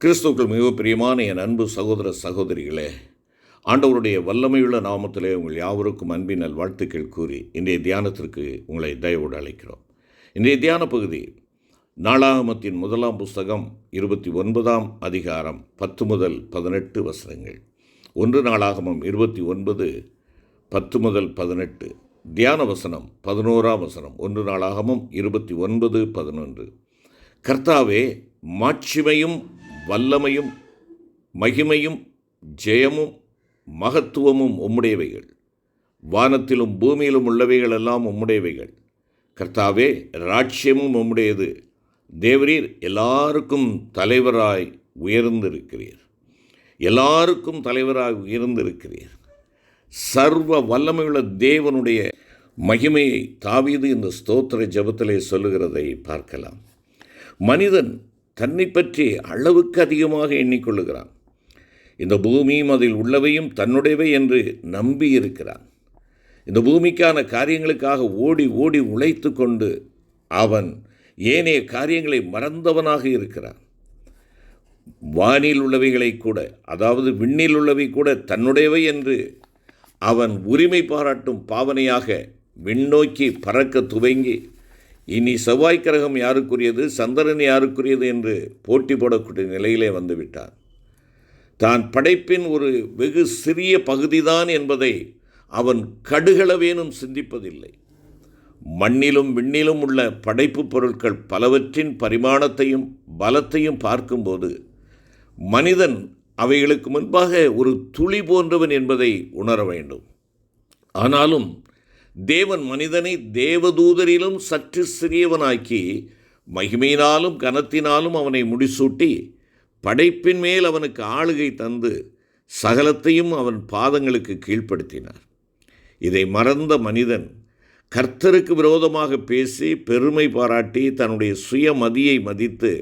கிறிஸ்துவுக்குள் மிகவும் பிரியமான என் அன்பு சகோதர சகோதரிகளே, ஆண்டவருடைய வல்லமையுள்ள நாமத்திலே உங்கள் யாவருக்கும் அன்பின் நல்வாழ்த்துக்கள் கூறி இன்றைய தியானத்திற்கு உங்களை தயவோடு அழைக்கிறோம். இன்றைய தியான பகுதி நாளாகமத்தின் 1 புஸ்தகம் 29 அதிகாரம் 10 முதல் 18 வசனங்கள். 1 நாளாகமம் 29 10 முதல் 18. தியான வசனம் 11 வசனம். 1 நாளாகமம் 29 11. கர்த்தாவே, மாட்சிமையும் வல்லமையும் மகிமையும் ஜெயமும் மகத்துவமும் உம்முடையவைகள். வானத்திலும் பூமியிலும் உள்ளவைகள் எல்லாம் உம்முடையவைகள். கர்த்தாவே, ராஜ்யமும் உம்முடையது. தேவரீர் எல்லாருக்கும் தலைவராய் உயர்ந்திருக்கிறீர். எல்லாருக்கும் தலைவராய் உயர்ந்திருக்கிறீர். சர்வ வல்லமையுள்ள தேவனுடைய மகிமையை தாவீது இந்த ஸ்தோத்திர ஜெபத்திலே சொல்லுகிறதை பார்க்கலாம். மனிதன் தன்னை பற்றி அளவுக்கு அதிகமாக எண்ணிக்கொள்ளுகிறான். இந்த பூமியும் அதில் உள்ளவையும் தன்னுடையவை என்று நம்பி இருக்கிறான். இந்த பூமிக்கான காரியங்களுக்காக ஓடி ஓடி உழைத்து கொண்டு அவன் ஏனைய காரியங்களை மறந்தவனாக இருக்கிறான். வானில் உள்ளவைகளை கூட, அதாவது விண்ணில் உள்ளவை கூட தன்னுடையவை என்று அவன் உரிமை பாராட்டும் பாவனையாக விண்ணோக்கி பறக்க துவங்கி, இனி செவ்வாய் கிரகம் யாருக்குரியது, சந்திரன் யாருக்குரியது என்று போட்டி போடக்கூடிய நிலையிலே வந்துவிட்டான். தான் படைப்பின் ஒரு வெகு சிறிய பகுதிதான் என்பதை அவன் கடுகளவேனும் சிந்திப்பதில்லை. மண்ணிலும் விண்ணிலும் உள்ள படைப்பு பொருட்கள் பலவற்றின் பரிமாணத்தையும் பலத்தையும் பார்க்கும்போது மனிதன் அவைகளுக்கு முன்பாக ஒரு துளி போன்றவன் என்பதை உணர வேண்டும். ஆனாலும் தேவன் மனிதனை தேவதூதரிலும் சற்று சிறியவனாக்கி மகிமையினாலும் கனத்தினாலும் அவனை முடிசூட்டி படைப்பின் மேல் அவனுக்கு ஆளுகை தந்து சகலத்தையும் அவன் பாதங்களுக்கு கீழ்ப்படுத்தினார். இதை மறந்த மனிதன் கர்த்தருக்கு விரோதமாக பேசி பெருமை பாராட்டி தன்னுடைய சுயமதியை மதித்து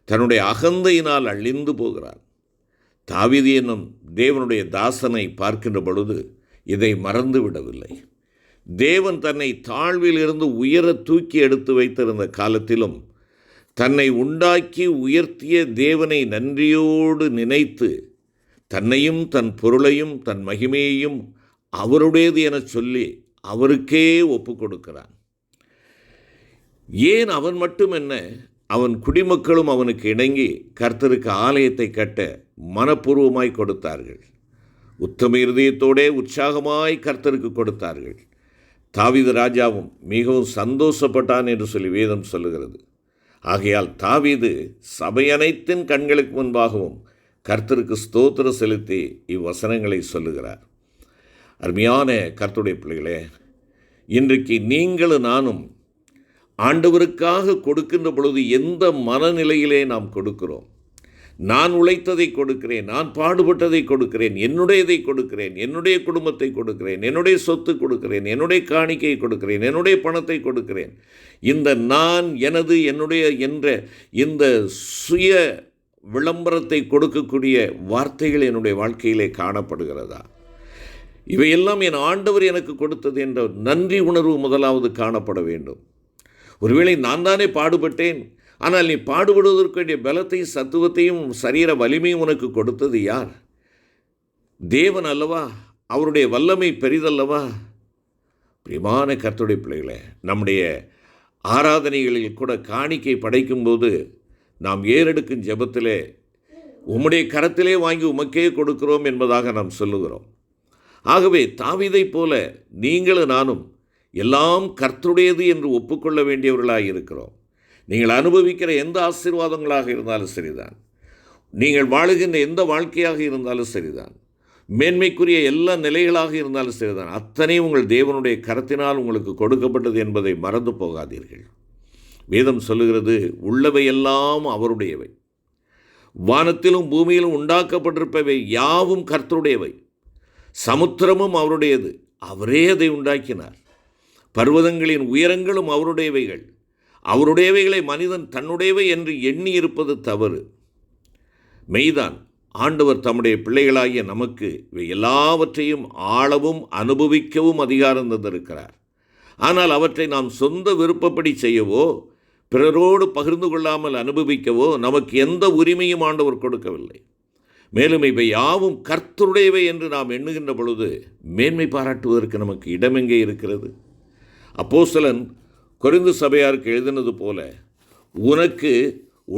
தன்னுடைய அகந்தையினால் அழிந்து போகிறான். தாவீது என்னும் தேவனுடைய தாசனை பார்க்கின்ற பொழுது இதை மறந்து விடவில்லை. தேவன் தன்னை தாழ்வில் இருந்து உயர தூக்கி எடுத்து வைத்திருந்த காலத்திலும் தன்னை உண்டாக்கி உயர்த்திய தேவனை நன்றியோடு நினைத்து தன்னையும் தன் பொருளையும் தன் மகிமையையும் அவருடையது என சொல்லி அவருக்கே ஒப்பு கொடுக்கிறான். ஏன் அவன் மட்டும் என்ன, அவன் குடிமக்களும் அவனுக்கு இணங்கி கர்த்தருக்கு ஆலயத்தை கட்ட மனப்பூர்வமாய் கொடுத்தார்கள். உத்தம இருதயத்தோடே உற்சாகமாய் கர்த்தருக்கு கொடுத்தார்கள். தாவீது ராஜாவும் மிகவும் சந்தோஷப்பட்டான் என்று சொல்லி வேதம் சொல்லுகிறது. ஆகையால் தாவீது சபை அனைத்தின் கண்களுக்கு முன்பாகவும் கர்த்தருக்கு ஸ்தோத்திரம் செலுத்தி இவ்வசனங்களை சொல்லுகிறார். அருமையான கர்த்தருடைய பிள்ளைகளே, இன்றைக்கு நீங்களும் நானும் ஆண்டவருக்காக கொடுக்கின்ற பொழுது எந்த மனநிலையிலே நாம் கொடுக்கிறோம்? நான் உழைத்ததை கொடுக்கிறேன், நான் பாடுபட்டதை கொடுக்கிறேன், என்னுடையதை கொடுக்கிறேன், என்னுடைய குடும்பத்தை கொடுக்கிறேன், என்னுடைய சொத்து கொடுக்கிறேன், என்னுடைய காணிக்கையை கொடுக்கிறேன், என்னுடைய பணத்தை கொடுக்கிறேன். இந்த நான், எனது, என்னுடைய என்ற இந்த சுய விளம்பரத்தை கொடுக்கக்கூடிய வார்த்தைகள் என்னுடைய வாழ்க்கையிலே காணப்படுகிறதா? இவையெல்லாம் என் ஆண்டவர் எனக்கு கொடுத்தது என்ற நன்றி உணர்வு முதலாவது காணப்பட வேண்டும். ஒருவேளை நான் தானே பாடுபட்டேன், ஆனால் நீ பாடுபடுவதற்கு வேண்டிய பலத்தையும் சத்துவத்தையும் சரீர வலிமையும் உனக்கு கொடுத்தது யார்? தேவன் அல்லவா? அவருடைய வல்லமை பெரிதல்லவா? பிரியமான கர்த்தருடைய பிள்ளைகளே, நம்முடைய ஆராதனைகளில் கூட காணிக்கை படைக்கும்போது நாம் ஏறெடுக்கும் ஜெபத்திலே உம்முடைய கரத்திலே வாங்கி உமக்கே கொடுக்கிறோம் என்பதாக நாம் சொல்லுகிறோம். ஆகவே தாவீதை போல நீங்களும் நானும் எல்லாம் கர்த்தருடையது என்று ஒப்புக்கொள்ள வேண்டியவர்களாக இருக்கிறோம். நீங்கள் அனுபவிக்கிற எந்த ஆசீர்வாதங்களாக இருந்தாலும் சரிதான், நீங்கள் வாழுகின்ற எந்த வாழ்க்கையாக இருந்தாலும் சரிதான், மேன்மைக்குரிய எல்லா நிலைகளாக இருந்தாலும் சரிதான், அத்தனையும் உங்கள் தேவனுடைய கரத்தினால் உங்களுக்கு கொடுக்கப்பட்டது என்பதை மறந்து போகாதீர்கள். வேதம் சொல்லுகிறது, உள்ளவை எல்லாம் அவருடையவை. வானத்திலும் பூமியிலும் உண்டாக்கப்பட்டிருப்பவை யாவும் கர்த்தருடையவை. சமுத்திரமும் அவருடையது, அவரே அதை உண்டாக்கினார். பர்வதங்களின் உயரங்களும் அவருடையவைகள். அவருடையவைகளை மனிதன் தன்னுடையவை என்று எண்ணி இருப்பது தவறு. மெய்தான், ஆண்டவர் தம்முடைய பிள்ளைகளாகிய நமக்கு இவை எல்லாவற்றையும் ஆளவும் அனுபவிக்கவும் அதிகாரம் தந்திருக்கிறார். ஆனால் அவற்றை நாம் சொந்த விருப்பப்படி செய்யவோ பிறரோடு பகிர்ந்து கொள்ளாமல் அனுபவிக்கவோ நமக்கு எந்த உரிமையும் ஆண்டவர் கொடுக்கவில்லை. மேலும் இவை யாவும் கர்த்தருடையவை என்று நாம் எண்ணுகின்ற பொழுது மேன்மை பாராட்டுவதற்கு நமக்கு இடமெங்கே இருக்கிறது? அப்போஸ்தலன் கொரிந்து சபையாருக்கு எழுதினது போல, உனக்கு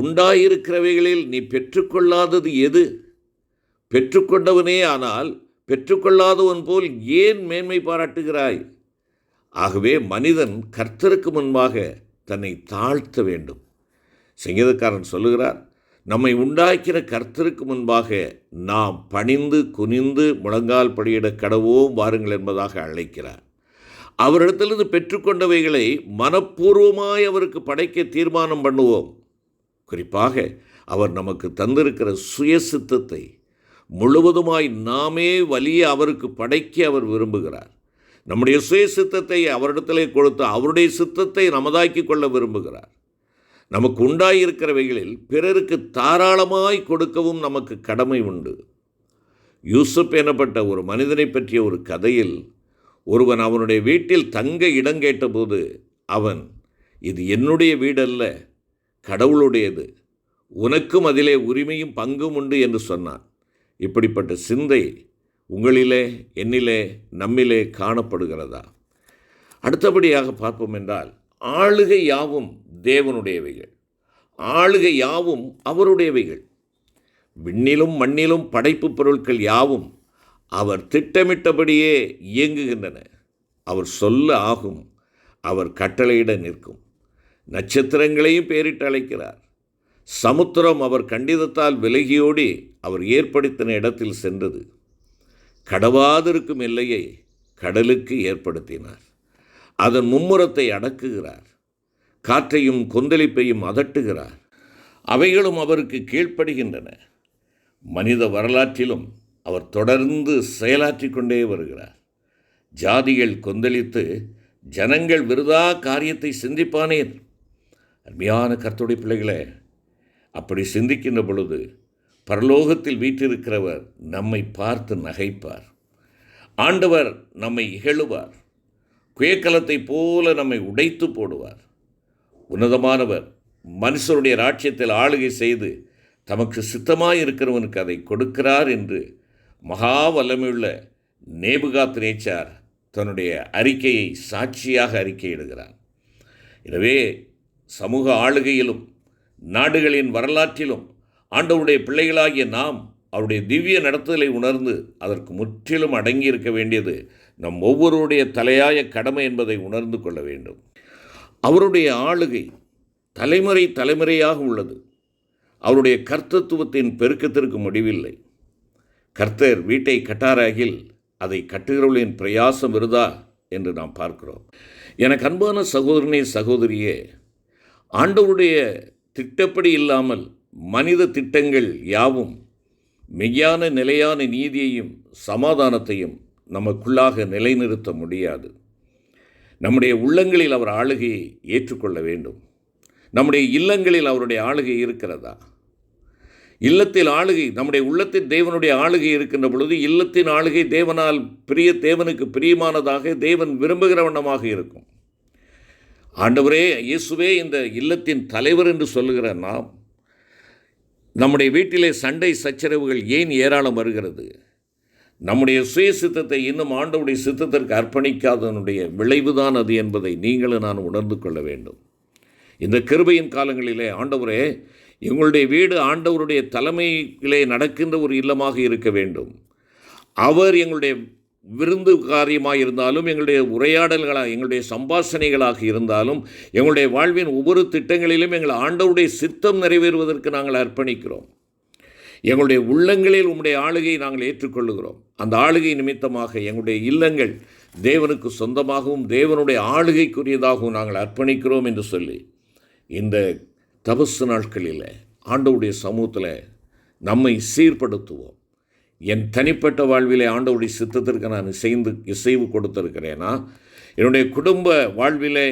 உண்டாயிருக்கிறவைகளில் நீ பெற்றுக்கொள்ளாதது எது? பெற்றுக்கொண்டவனே ஆனால் பெற்றுக்கொள்ளாதவன் போல் ஏன் மேன்மை பாராட்டுகிறாய்? ஆகவே மனிதன் கர்த்தருக்கு முன்பாக தன்னை தாழ்த்த வேண்டும். சங்கீதக்காரன் சொல்லுகிறார், நம்மை உண்டாக்கிற கர்த்தருக்கு முன்பாக நாம் பணிந்து குனிந்து முழங்கால் படியிட கடவோம் வாருங்கள் என்பதாக அழைக்கிறார். அவரிடத்திலிருந்து பெற்றுக்கொண்டவைகளை மனப்பூர்வமாய் அவருக்கு படைக்க தீர்மானம் பண்ணுவோம். குறிப்பாக அவர் நமக்கு தந்திருக்கிற சுய சித்தத்தை முழுவதுமாய் நாமே வலிய அவருக்கு படைக்க அவர் விரும்புகிறார். நம்முடைய சுய சித்தத்தை அவரிடத்திலே கொடுத்து அவருடைய சித்தத்தை நமதாக்கி கொள்ள விரும்புகிறார். நமக்கு உண்டாயிருக்கிறவைகளில் பிறருக்கு தாராளமாய் கொடுக்கவும் நமக்கு கடமை உண்டு. யூசுப் எனப்பட்ட ஒரு மனிதனை பற்றிய ஒரு கதையில் ஒருவன் அவனுடைய வீட்டில் தங்க இடம் கேட்டபோது அவன், இது என்னுடைய வீடல்ல, கடவுளுடையது, உனக்கும் அதிலே உரிமையும் பங்கும் உண்டு என்று சொன்னான். இப்படிப்பட்ட சிந்தை உங்களிலே, என்னிலே, நம்மிலே காணப்படுகிறதா? அடுத்தபடியாக பார்ப்போம் என்றால், ஆளுகை யாவும் தேவனுடையவைகள், ஆளுகை யாவும் அவருடையவைகள். விண்ணிலும் மண்ணிலும் படைப்பு பொருட்கள் யாவும் அவர் திட்டமிட்டபடியே இயங்குகின்றன. அவர் சொல்ல ஆகும், அவர் கட்டளையிட நிற்கும். நட்சத்திரங்களையும் பேரிட்டு அழைக்கிறார். சமுத்திரம் அவர் கண்டிதத்தால் விலகியோடி அவர் ஏற்படுத்தின இடத்தில் சென்றது. கடவாதிருக்கும் எல்லையை கடலுக்கு ஏற்படுத்தினார். அதன் மும்முரத்தை அடக்குகிறார். காற்றையும் கொந்தளிப்பையும் அதட்டுகிறார். அவைகளும் அவருக்கு கீழ்ப்படுகின்றன. மனித வரலாற்றிலும் அவர் தொடர்ந்து செயலாற்றி கொண்டே வருகிறார். ஜாதிகள் கொந்தளித்து ஜனங்கள் விருதா காரியத்தை சிந்திப்பானேன். அருமையான கர்த்தருடைய பிள்ளைகளே, அப்படி சிந்திக்கின்ற பொழுது பரலோகத்தில் வீற்றிருக்கிறவர் நம்மை பார்த்து நகைப்பார். ஆண்டவர் நம்மை இகழுவார். குயக்கலத்தை போல நம்மை உடைத்து போடுவார். உன்னதமானவர் மனுஷருடைய ராட்சியத்தில் ஆளுகை செய்து தமக்கு சித்தமாயிருக்கிறவனுக்கு அதை கொடுக்கிறார் என்று மகா வல்லமையுள்ள நேபுகாத்நேச்சார் தன்னுடைய அறிக்கையை சாட்சியாக அறிக்கையிடுகிறார். எனவே சமூக ஆளுகையிலும் நாடுகளின் வரலாற்றிலும் ஆண்டவருடைய பிள்ளைகளாகிய நாம் அவருடைய திவ்ய நடத்துதலை உணர்ந்து அதற்கு முற்றிலும் அடங்கியிருக்க வேண்டியது நம் ஒவ்வொருடைய தலையாய கடமை என்பதை உணர்ந்து கொள்ள வேண்டும். அவருடைய ஆளுகை தலைமுறை தலைமுறையாக உள்ளது. அவருடைய கர்த்தத்துவத்தின் பெருக்கத்திற்கு முடிவில்லை. கர்த்தர் வீட்டை கட்டாராகில் அதை கட்டுகிறவர்களின் பிரயாசம் விருதா என்று நாம் பார்க்கிறோம். எனக்கு அன்பான சகோதரனே, சகோதரியே, ஆண்டவருடைய திட்டப்படி இல்லாமல் மனித திட்டங்கள் யாவும் மெய்யான நிலையான நீதியையும் சமாதானத்தையும் நமக்குள்ளாக நிலைநிறுத்த முடியாது. நம்முடைய உள்ளங்களில் அவர் ஆளுகையை ஏற்றுக்கொள்ள வேண்டும். நம்முடைய இல்லங்களில் அவருடைய ஆளுகை இருக்கிறதா? இல்லத்தில் ஆளுகை, நம்முடைய உள்ளத்தில் தேவனுடைய ஆளுகை இருக்கின்ற பொழுது இல்லத்தின் ஆளுகை தேவனுக்கு பிரியமானதாக தேவன் விரும்புகிற வண்ணமாக இருக்கும். ஆண்டவரே, இயேசுவே இந்த இல்லத்தின் தலைவர் என்று சொல்லுகிற நாம், நம்முடைய வீட்டிலே சண்டை சச்சரவுகள் ஏன் ஏராளம் வருகிறது? நம்முடைய சுய சித்தத்தை இன்னும் ஆண்டவருடைய சித்தத்திற்கு அர்ப்பணிக்காதனுடைய விளைவுதான் அது என்பதை நீங்களும் நான் உணர்ந்து கொள்ள வேண்டும். இந்த கிருபையின் காலங்களிலே ஆண்டவரே, எங்களுடைய வீடு ஆண்டவருடைய தலைமையிலே நடக்கின்ற ஒரு இல்லமாக இருக்க வேண்டும். அவர் எங்களுடைய விருந்து காரியமாக இருந்தாலும், எங்களுடைய உரையாடல்களாக, எங்களுடைய சம்பாஷணைகளாக இருந்தாலும், எங்களுடைய வாழ்வின் ஒவ்வொரு திட்டங்களிலும் எங்கள் ஆண்டவருடைய சித்தம் நிறைவேறுவதற்கு நாங்கள் அர்ப்பணிக்கிறோம். எங்களுடைய உள்ளங்களில் உம்முடைய ஆளுகையை நாங்கள் ஏற்றுக்கொள்ளுகிறோம். அந்த ஆளுகை நிமித்தமாக எங்களுடைய இல்லங்கள் தேவனுக்கு சொந்தமாகவும் தேவனுடைய ஆளுகைக்குரியதாகவும் நாங்கள் அர்ப்பணிக்கிறோம் என்று சொல்லி இந்த தபசு நாட்களில் ஆண்டவருடைய சமூகத்தில் நம்மை சீர்படுத்துவோம். என் தனிப்பட்ட வாழ்விலே ஆண்டவருடைய சித்தத்திற்கு நான் இசைவு கொடுத்திருக்கிறேனா? என்னுடைய குடும்ப வாழ்விலே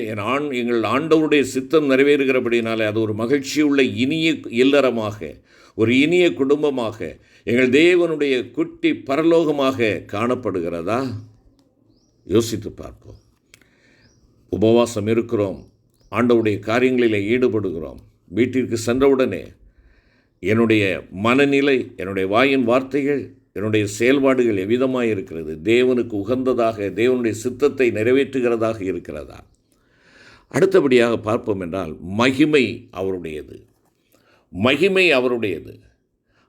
எங்கள் ஆண்டவருடைய சித்தம் நிறைவேறுகிறபடினாலே அது ஒரு மகிழ்ச்சியுள்ள இனிய இல்லறமாக, ஒரு இனிய குடும்பமாக, எங்கள் தேவனுடைய குட்டி பரலோகமாக காணப்படுகிறதா? யோசித்து பார்ப்போம். உபவாசம் இருக்கிறோம், ஆண்டவருடைய காரியங்களில் ஈடுபடுகிறோம். வீட்டிற்கு சென்றவுடனே என்னுடைய மனநிலை, என்னுடைய வாயின் வார்த்தைகள், என்னுடைய செயல்பாடுகள் எவ்விதமாக இருக்கிறது? தேவனுக்கு உகந்ததாக, தேவனுடைய சித்தத்தை நிறைவேற்றுகிறதாக இருக்கிறதா? அடுத்தபடியாக பார்ப்போம் என்றால், மகிமை அவருடையது. மகிமை அவருடையது.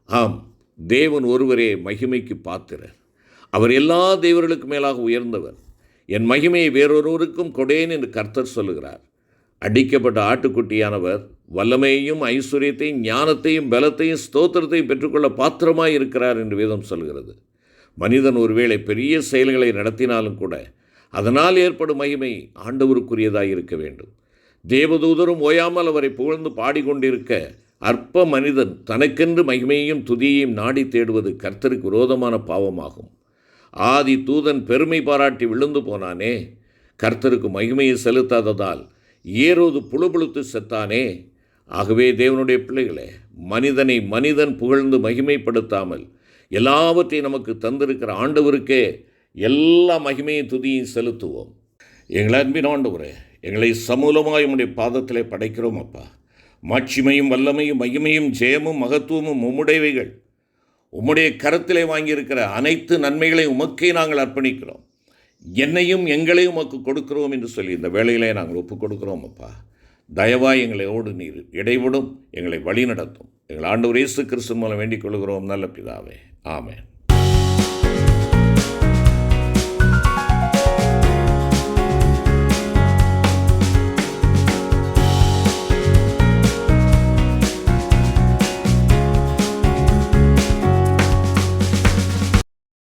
ஆம், தேவன் ஒருவரே மகிமைக்கு பாத்திரர். அவர் எல்லா தேவர்களுக்கு மேலாக உயர்ந்தவர். என் மகிமையை வேறொருவருக்கும் கொடேன் என்று கர்த்தர் சொல்லுகிறார். அடிக்கப்பட்ட ஆட்டுக்குட்டியானவர் வல்லமையையும் ஐஸ்வர்யத்தையும் ஞானத்தையும் பலத்தையும் ஸ்தோத்திரத்தையும் பெற்றுக்கொள்ள பாத்திரமாய் இருக்கிறார் என்று வேதம் சொல்கிறது. மனிதன் ஒருவேளை பெரிய செயல்களை நடத்தினாலும் கூட அதனால் ஏற்படும் மகிமை ஆண்டவருக்குரியதாக இருக்க வேண்டும். தேவதூதரும் ஓயாமல் அவரை புகழ்ந்து பாடிக்கொண்டிருக்க, அற்ப மனிதன் தனக்கென்று மகிமையையும் துதியையும் நாடி தேடுவது கர்த்தருக்கு விரோதமான பாவமாகும். ஆதி தூதன் பெருமை பாராட்டி விழுந்து போனானே, கர்த்தருக்கு மகிமையை செலுத்தாததால் ஏரோது புழுபுழுத்து செத்தானே. ஆகவே தேவனுடைய பிள்ளைகளே, மனிதனை மனிதன் புகழ்ந்து மகிமைப்படுத்தாமல் எல்லாவற்றையும் நமக்கு தந்திருக்கிற ஆண்டவருக்கே எல்லா மகிமையும் துதியும் செலுத்துவோம். எங்கள் அன்பின் ஆண்டவரே, எங்களை சமூலமாக உம்முடைய பாதத்திலே படைக்கிறோம் அப்பா. மாட்சிமையும் வல்லமையும் மகிமையும் ஜெயமும் மகத்துவமும் உம்முடையவைகள். உம்முடைய கரத்திலே வாங்கியிருக்கிற அனைத்து நன்மைகளையும் உமக்கே நாங்கள் அர்ப்பணிக்கிறோம். என்னையும் எங்களையும் உமக்கு கொடுக்கிறோம் என்று சொல்லி இந்த வேளையிலே நாங்கள் ஒப்புக் கொடுக்கிறோம் அப்பா. தயவாய் எங்களோடு நீர் இடைவிடும், எங்களை வழி நடத்தும். எங்கள் ஆண்டவர் இயேசு கிறிஸ்து மூலம் வேண்டிக் கொள்கிறோம் நல்ல பிதாவே. ஆமென்.